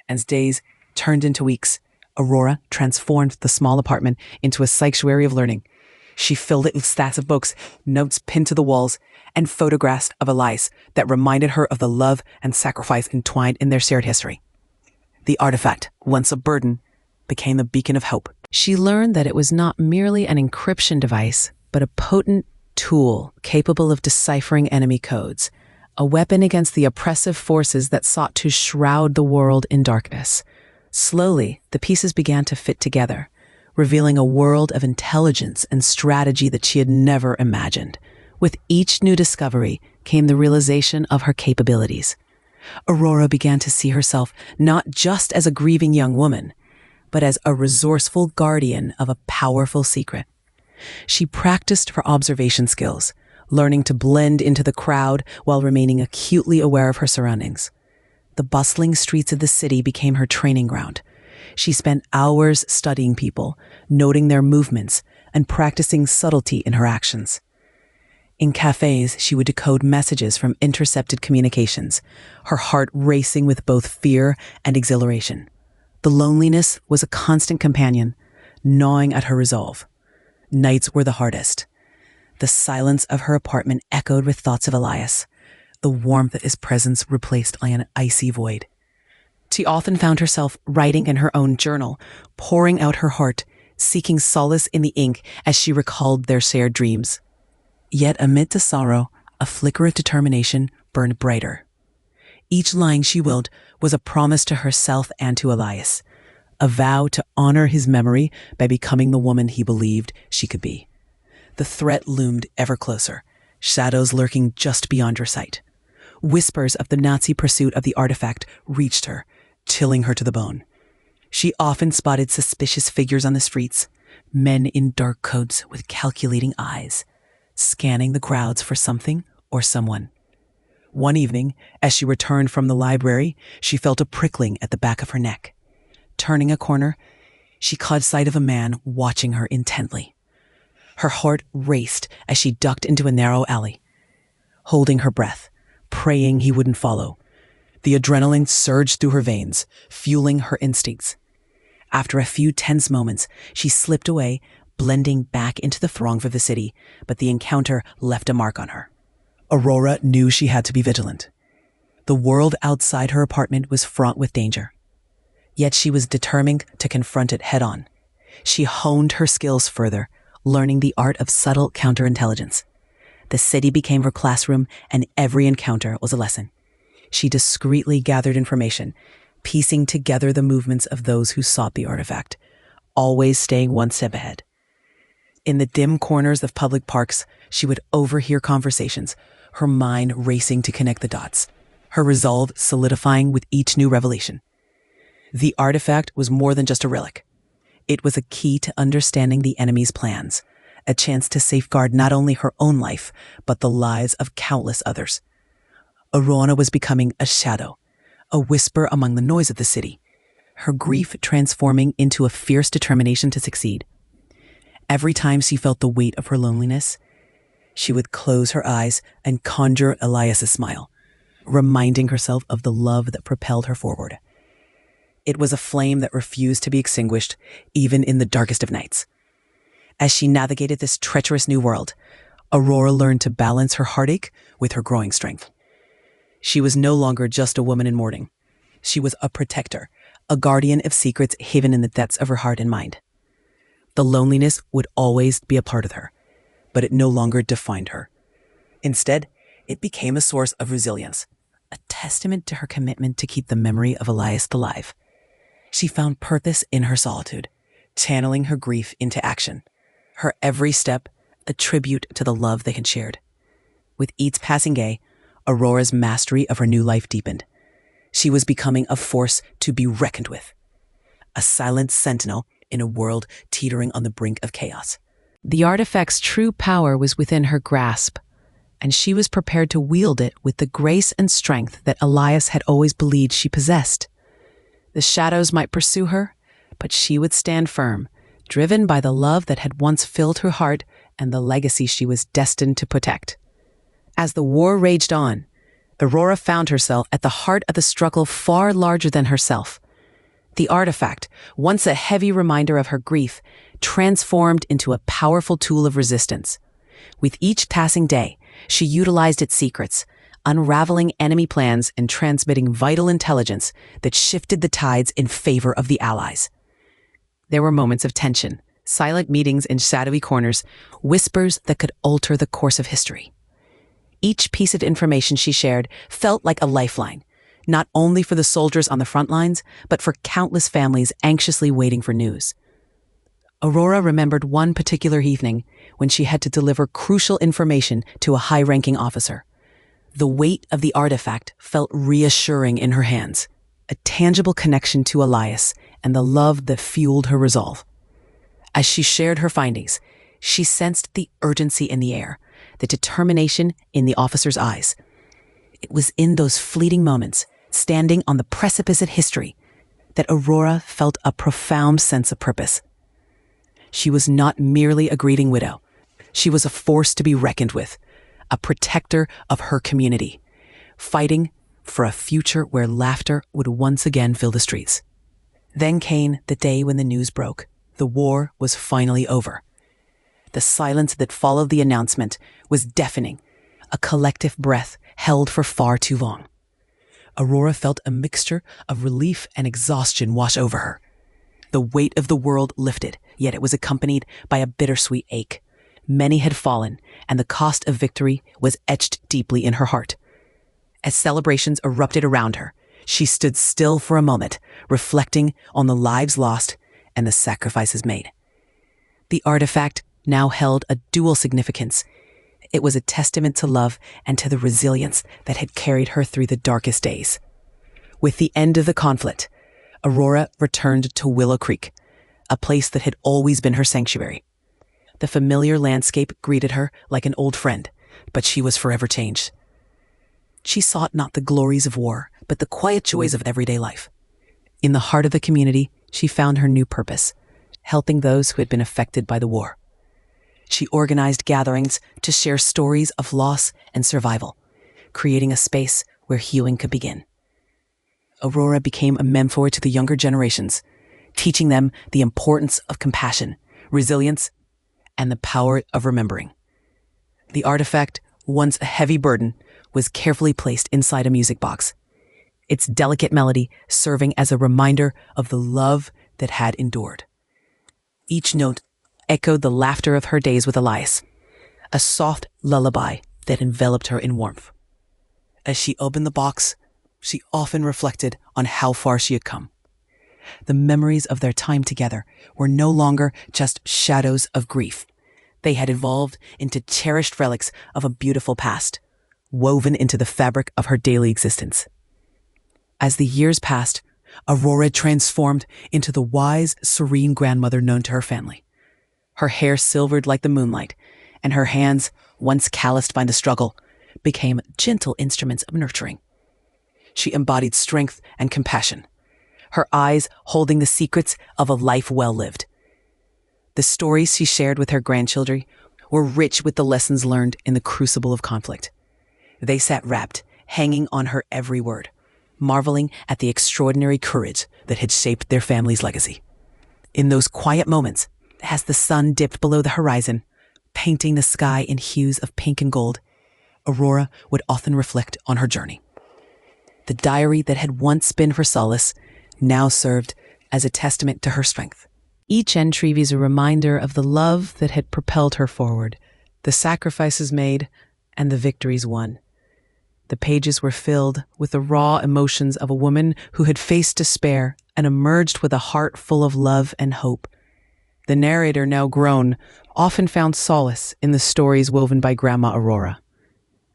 [SPEAKER 1] As days turned into weeks, Aurora transformed the small apartment into a sanctuary of learning. She filled it with stacks of books, notes pinned to the walls, and photographs of Elias that reminded her of the love and sacrifice entwined in their shared history. The artifact, once a burden, became a beacon of hope. She learned that it was not merely an encryption device, but a potent tool capable of deciphering enemy codes, a weapon against the oppressive forces that sought to shroud the world in darkness. Slowly, the pieces began to fit together, revealing a world of intelligence and strategy that she had never imagined. With each new discovery came the realization of her capabilities. Aurora began to see herself not just as a grieving young woman, but as a resourceful guardian of a powerful secret. She practiced her observation skills, learning to blend into the crowd while remaining acutely aware of her surroundings. The bustling streets of the city became her training ground. She spent hours studying people, noting their movements, and practicing subtlety in her actions. In cafes, she would decode messages from intercepted communications, her heart racing with both fear and exhilaration. The loneliness was a constant companion, gnawing at her resolve. Nights were the hardest. The silence of her apartment echoed with thoughts of Elias, the warmth of his presence replaced by an icy void. She often found herself writing in her own journal, pouring out her heart, seeking solace in the ink as she recalled their shared dreams. Yet amid the sorrow, a flicker of determination burned brighter. Each line she willed was a promise to herself and to Elias, a vow to honor his memory by becoming the woman he believed she could be. The threat loomed ever closer, shadows lurking just beyond her sight. Whispers of the Nazi pursuit of the artifact reached her, chilling her to the bone. She often spotted suspicious figures on the streets, men in dark coats with calculating eyes, scanning the crowds for something or someone. One evening, as she returned from the library, she felt a prickling at the back of her neck. Turning a corner, she caught sight of a man watching her intently. Her heart raced as she ducked into a narrow alley, holding her breath, praying he wouldn't follow. The adrenaline surged through her veins, fueling her instincts. After a few tense moments, she slipped away, blending back into the throng of the city, but the encounter left a mark on her. Aurora knew she had to be vigilant. The world outside her apartment was fraught with danger. Yet she was determined to confront it head-on. She honed her skills further, learning the art of subtle counterintelligence. The city became her classroom, and every encounter was a lesson. She discreetly gathered information, piecing together the movements of those who sought the artifact, always staying one step ahead. In the dim corners of public parks, she would overhear conversations, her mind racing to connect the dots, her resolve solidifying with each new revelation. The artifact was more than just a relic. It was a key to understanding the enemy's plans, a chance to safeguard not only her own life, but the lives of countless others. Aurora was becoming a shadow, a whisper among the noise of the city, her grief transforming into a fierce determination to succeed. Every time she felt the weight of her loneliness, she would close her eyes and conjure Elias's smile, reminding herself of the love that propelled her forward. It was a flame that refused to be extinguished, even in the darkest of nights. As she navigated this treacherous new world, Aurora learned to balance her heartache with her growing strength. She was no longer just a woman in mourning. She was a protector, a guardian of secrets hidden in the depths of her heart and mind. The loneliness would always be a part of her, but it no longer defined her. Instead, it became a source of resilience, a testament to her commitment to keep the memory of Elias alive. She found purpose in her solitude, channeling her grief into action, her every step a tribute to the love they had shared. With each passing day, Aurora's mastery of her new life deepened. She was becoming a force to be reckoned with, a silent sentinel in a world teetering on the brink of chaos. The artifact's true power was within her grasp, and she was prepared to wield it with the grace and strength that Elias had always believed she possessed. The shadows might pursue her, but she would stand firm, driven by the love that had once filled her heart and the legacy she was destined to protect. As the war raged on, Aurora found herself at the heart of a struggle far larger than herself. The artifact, once a heavy reminder of her grief, transformed into a powerful tool of resistance. With each passing day, she utilized its secrets, unraveling enemy plans and transmitting vital intelligence that shifted the tides in favor of the Allies. There were moments of tension, silent meetings in shadowy corners, whispers that could alter the course of history. Each piece of information she shared felt like a lifeline, not only for the soldiers on the front lines, but for countless families anxiously waiting for news. Aurora remembered one particular evening when she had to deliver crucial information to a high-ranking officer. The weight of the artifact felt reassuring in her hands, a tangible connection to Elias and the love that fueled her resolve. As she shared her findings, she sensed the urgency in the air, the determination in the officer's eyes. It was in those fleeting moments, standing on the precipice of history, that Aurora felt a profound sense of purpose. She was not merely a grieving widow. She was a force to be reckoned with, a protector of her community, fighting for a future where laughter would once again fill the streets. Then came the day when the news broke. The war was finally over. The silence that followed the announcement was deafening, a collective breath held for far too long. Aurora felt a mixture of relief and exhaustion wash over her. The weight of the world lifted, yet it was accompanied by a bittersweet ache. Many had fallen, and the cost of victory was etched deeply in her heart. As celebrations erupted around her, she stood still for a moment, reflecting on the lives lost and the sacrifices made. The artifact now held a dual significance. It was a testament to love and to the resilience that had carried her through the darkest days. With the end of the conflict, Aurora returned to Willow Creek, a place that had always been her sanctuary. The familiar landscape greeted her like an old friend, but she was forever changed. She sought not the glories of war, but the quiet joys of everyday life. In the heart of the community, she found her new purpose, helping those who had been affected by the war. She organized gatherings to share stories of loss and survival, creating a space where healing could begin. Aurora became a mentor to the younger generations, teaching them the importance of compassion, resilience, and the power of remembering. The artifact, once a heavy burden, was carefully placed inside a music box, its delicate melody serving as a reminder of the love that had endured. Each note echoed the laughter of her days with Elias, a soft lullaby that enveloped her in warmth. As she opened the box, she often reflected on how far she had come. The memories of their time together were no longer just shadows of grief. They had evolved into cherished relics of a beautiful past, woven into the fabric of her daily existence. As the years passed, Aurora transformed into the wise, serene grandmother known to her family. Her hair silvered like the moonlight, and her hands, once calloused by the struggle, became gentle instruments of nurturing. She embodied strength and compassion, her eyes holding the secrets of a life well lived. The stories she shared with her grandchildren were rich with the lessons learned in the crucible of conflict. They sat rapt, hanging on her every word, marveling at the extraordinary courage that had shaped their family's legacy. In those quiet moments, as the sun dipped below the horizon, painting the sky in hues of pink and gold, Aurora would often reflect on her journey. The diary that had once been her solace now served as a testament to her strength. Each entry was a reminder of the love that had propelled her forward, the sacrifices made, and the victories won. The pages were filled with the raw emotions of a woman who had faced despair and emerged with a heart full of love and hope. The narrator, now grown, often found solace in the stories woven by Grandma Aurora.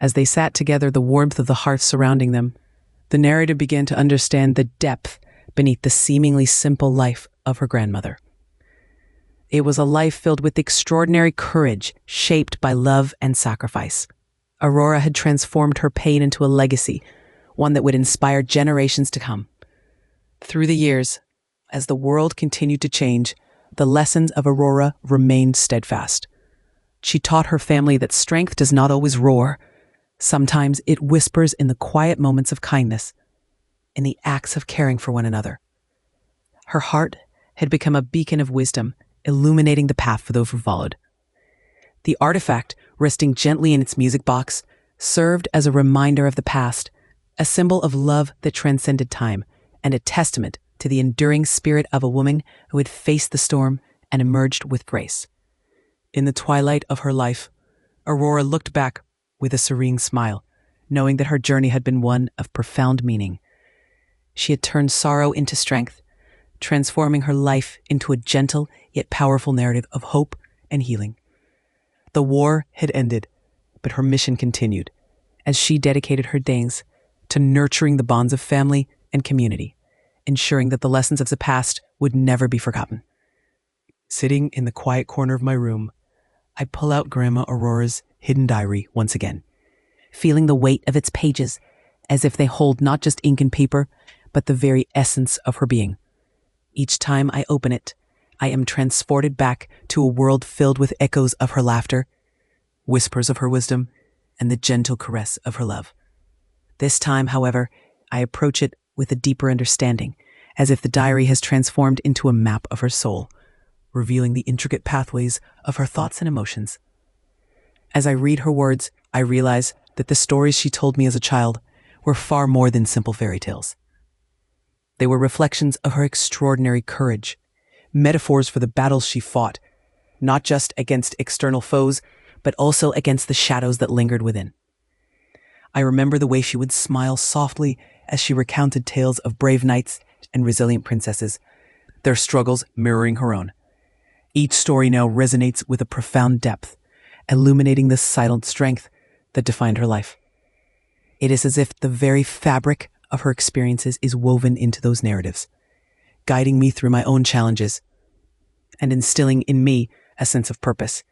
[SPEAKER 1] As they sat together, the warmth of the hearth surrounding them, the narrator began to understand the depth beneath the seemingly simple life of her grandmother. It was a life filled with extraordinary courage, shaped by love and sacrifice. Aurora had transformed her pain into a legacy, one that would inspire generations to come. Through the years, as the world continued to change, the lessons of Aurora remained steadfast. She taught her family that strength does not always roar. Sometimes it whispers in the quiet moments of kindness, in the acts of caring for one another. Her heart had become a beacon of wisdom, illuminating the path for those who followed. The artifact, resting gently in its music box, served as a reminder of the past, a symbol of love that transcended time, and a testament to the enduring spirit of a woman who had faced the storm and emerged with grace. In the twilight of her life, Aurora looked back with a serene smile, knowing that her journey had been one of profound meaning. She had turned sorrow into strength, transforming her life into a gentle yet powerful narrative of hope and healing. The war had ended, but her mission continued, as she dedicated her days to nurturing the bonds of family and community, ensuring that the lessons of the past would never be forgotten. Sitting in the quiet corner of my room, I pull out Grandma Aurora's hidden diary once again, feeling the weight of its pages as if they hold not just ink and paper, but the very essence of her being. Each time I open it, I am transported back to a world filled with echoes of her laughter, whispers of her wisdom, and the gentle caress of her love. This time, however, I approach it with a deeper understanding, as if the diary has transformed into a map of her soul, revealing the intricate pathways of her thoughts and emotions. As I read her words, I realize that the stories she told me as a child were far more than simple fairy tales. They were reflections of her extraordinary courage, metaphors for the battles she fought, not just against external foes, but also against the shadows that lingered within. I remember the way she would smile softly as she recounted tales of brave knights and resilient princesses, their struggles mirroring her own. Each story now resonates with a profound depth, illuminating the silent strength that defined her life. It is as if the very fabric of her experiences is woven into those narratives, guiding me through my own challenges and instilling in me a sense of purpose.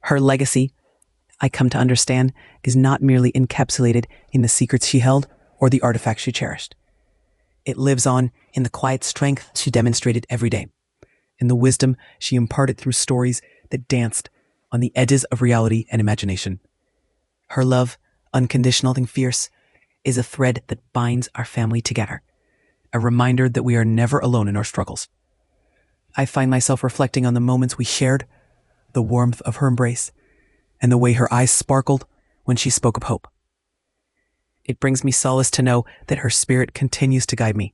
[SPEAKER 1] Her legacy, I come to understand, is not merely encapsulated in the secrets she held or the artifacts she cherished. It lives on in the quiet strength she demonstrated every day, in the wisdom she imparted through stories that danced on the edges of reality and imagination. Her love, unconditional and fierce, is a thread that binds our family together, a reminder that we are never alone in our struggles. I find myself reflecting on the moments we shared, the warmth of her embrace, and the way her eyes sparkled when she spoke of hope. It brings me solace to know that her spirit continues to guide me,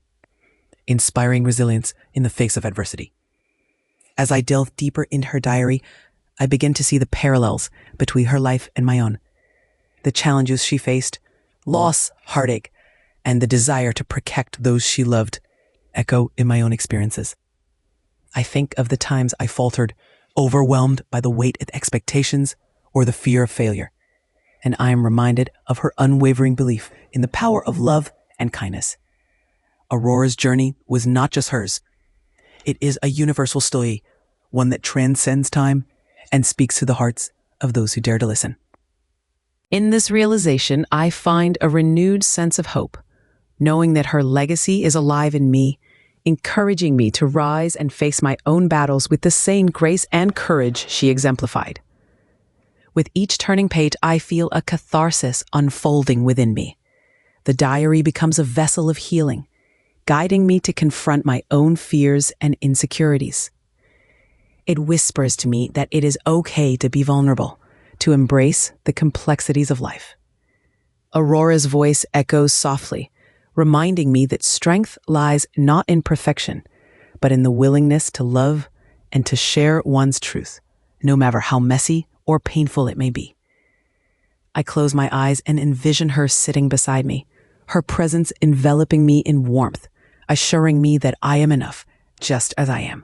[SPEAKER 1] inspiring resilience in the face of adversity. As I delve deeper into her diary, I begin to see the parallels between her life and my own. The challenges she faced, loss, heartache, and the desire to protect those she loved echo in my own experiences. I think of the times I faltered, overwhelmed by the weight of expectations or the fear of failure, and I am reminded of her unwavering belief in the power of love and kindness. Aurora's journey was not just hers. It is a universal story, one that transcends time and speaks to the hearts of those who dare to listen. In this realization, I find a renewed sense of hope, knowing that her legacy is alive in me, encouraging me to rise and face my own battles with the same grace and courage she exemplified. With each turning page, I feel a catharsis unfolding within me. The diary becomes a vessel of healing, guiding me to confront my own fears and insecurities. It whispers to me that it is okay to be vulnerable, to embrace the complexities of life. Aurora's voice echoes softly, reminding me that strength lies not in perfection, but in the willingness to love and to share one's truth, no matter how messy or painful it may be. I close my eyes and envision her sitting beside me, her presence enveloping me in warmth, assuring me that I am enough, just as I am.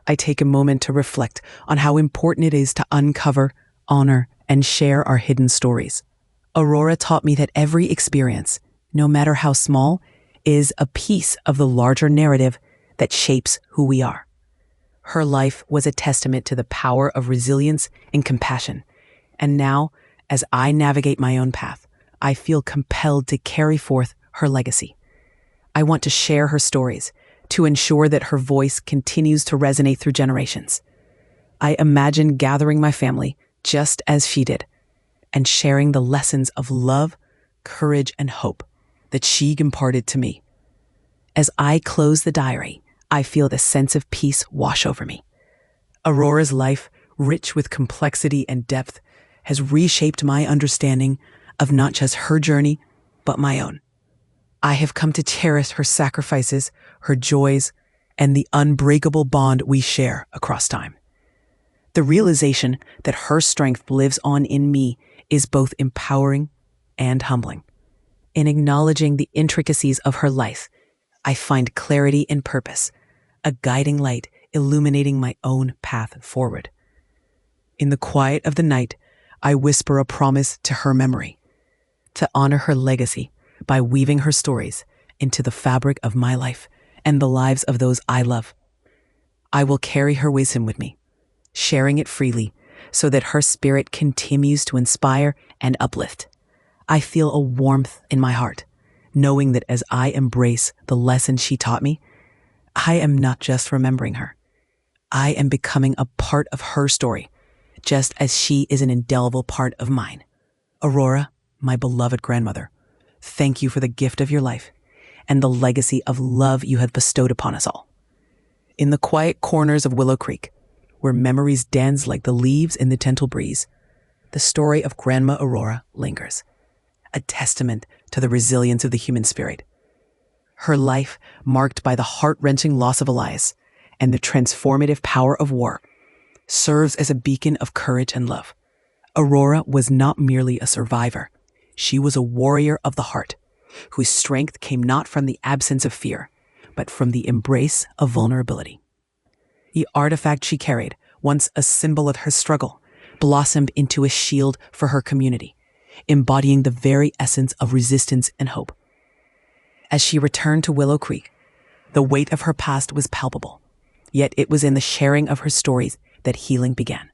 [SPEAKER 1] I take a moment to reflect on how important it is to uncover, honor, and share our hidden stories. Aurora taught me that every experience, no matter how small, is a piece of the larger narrative that shapes who we are. Her life was a testament to the power of resilience and compassion. And now, as I navigate my own path, I feel compelled to carry forth her legacy. I want to share her stories, to ensure that her voice continues to resonate through generations. I imagine gathering my family just as she did, and sharing the lessons of love, courage, and hope that she imparted to me. As I close the diary, I feel the sense of peace wash over me. Aurora's life, rich with complexity and depth, has reshaped my understanding of not just her journey, but my own. I have come to cherish her sacrifices, her joys, and the unbreakable bond we share across time. The realization that her strength lives on in me is both empowering and humbling. In acknowledging the intricacies of her life, I find clarity and purpose, a guiding light illuminating my own path forward. In the quiet of the night, I whisper a promise to her memory, to honor her legacy by weaving her stories into the fabric of my life and the lives of those I love. I will carry her wisdom with me, sharing it freely so that her spirit continues to inspire and uplift. I feel a warmth in my heart, knowing that as I embrace the lessons she taught me, I am not just remembering her. I am becoming a part of her story, just as she is an indelible part of mine. Aurora, my beloved grandmother, thank you for the gift of your life and the legacy of love you have bestowed upon us all. In the quiet corners of Willow Creek, where memories dance like the leaves in the gentle breeze, the story of Grandma Aurora lingers, a testament to the resilience of the human spirit. Her life, marked by the heart-wrenching loss of Elias and the transformative power of war, serves as a beacon of courage and love. Aurora was not merely a survivor. She was a warrior of the heart, whose strength came not from the absence of fear, but from the embrace of vulnerability. The artifact she carried, once a symbol of her struggle, blossomed into a shield for her community, embodying the very essence of resistance and hope. As she returned to Willow Creek, the weight of her past was palpable, yet it was in the sharing of her stories that healing began.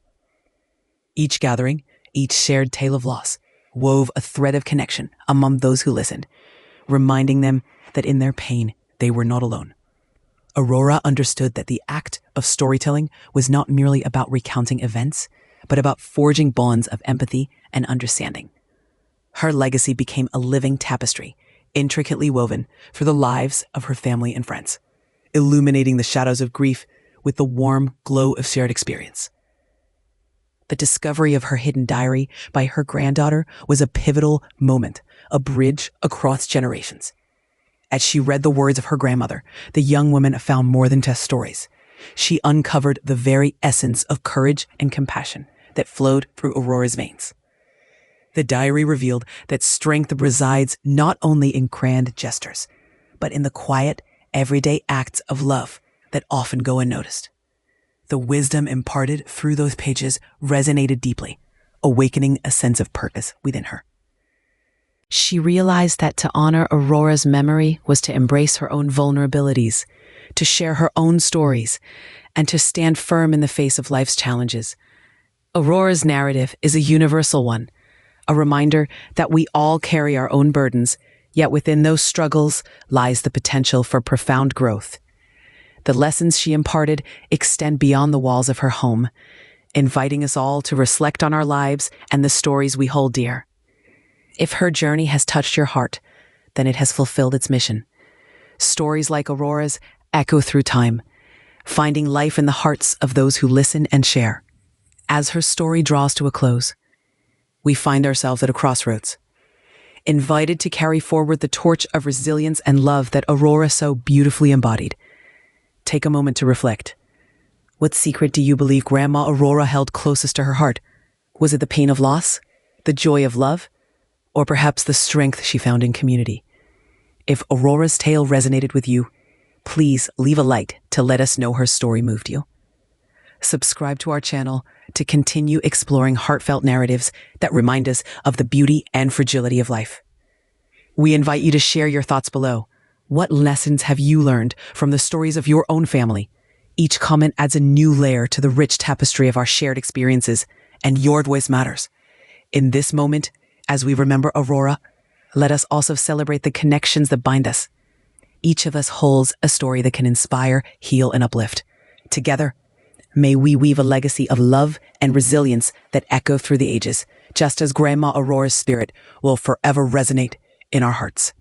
[SPEAKER 1] Each gathering, Each shared tale of loss wove a thread of connection among those who listened, reminding them that in their pain, they were not alone. Aurora understood that the act of storytelling was not merely about recounting events, but about forging bonds of empathy and understanding. Her legacy became a living tapestry, intricately woven for the lives of her family and friends, illuminating the shadows of grief with the warm glow of shared experience. The discovery of her hidden diary by her granddaughter was a pivotal moment, a bridge across generations. As she read the words of her grandmother, the young woman found more than just stories. She uncovered the very essence of courage and compassion that flowed through Aurora's veins. The diary revealed that strength resides not only in grand gestures, but in the quiet, everyday acts of love that often go unnoticed. The wisdom imparted through those pages resonated deeply, awakening a sense of purpose within her. She realized that to honor Aurora's memory was to embrace her own vulnerabilities, to share her own stories, and to stand firm in the face of life's challenges. Aurora's narrative is a universal one, a reminder that we all carry our own burdens, yet within those struggles lies the potential for profound growth. The lessons she imparted extend beyond the walls of her home, inviting us all to reflect on our lives and the stories we hold dear. If her journey has touched your heart, then it has fulfilled its mission. Stories like Aurora's echo through time, finding life in the hearts of those who listen and share. As her story draws to a close, we find ourselves at a crossroads, invited to carry forward the torch of resilience and love that Aurora so beautifully embodied. Take a moment to reflect. What secret do you believe Grandma Aurora held closest to her heart? Was it the pain of loss, the joy of love, or perhaps the strength she found in community? If Aurora's tale resonated with you, please leave a like to let us know her story moved you. Subscribe to our channel to continue exploring heartfelt narratives that remind us of the beauty and fragility of life. We invite you to share your thoughts below. What lessons have you learned from the stories of your own family? Each comment adds a new layer to the rich tapestry of our shared experiences, and your voice matters. In this moment, as we remember Aurora, let us also celebrate the connections that bind us. Each of us holds a story that can inspire, heal, and uplift. Together, may we weave a legacy of love and resilience that echo through the ages, just as Grandma Aurora's spirit will forever resonate in our hearts.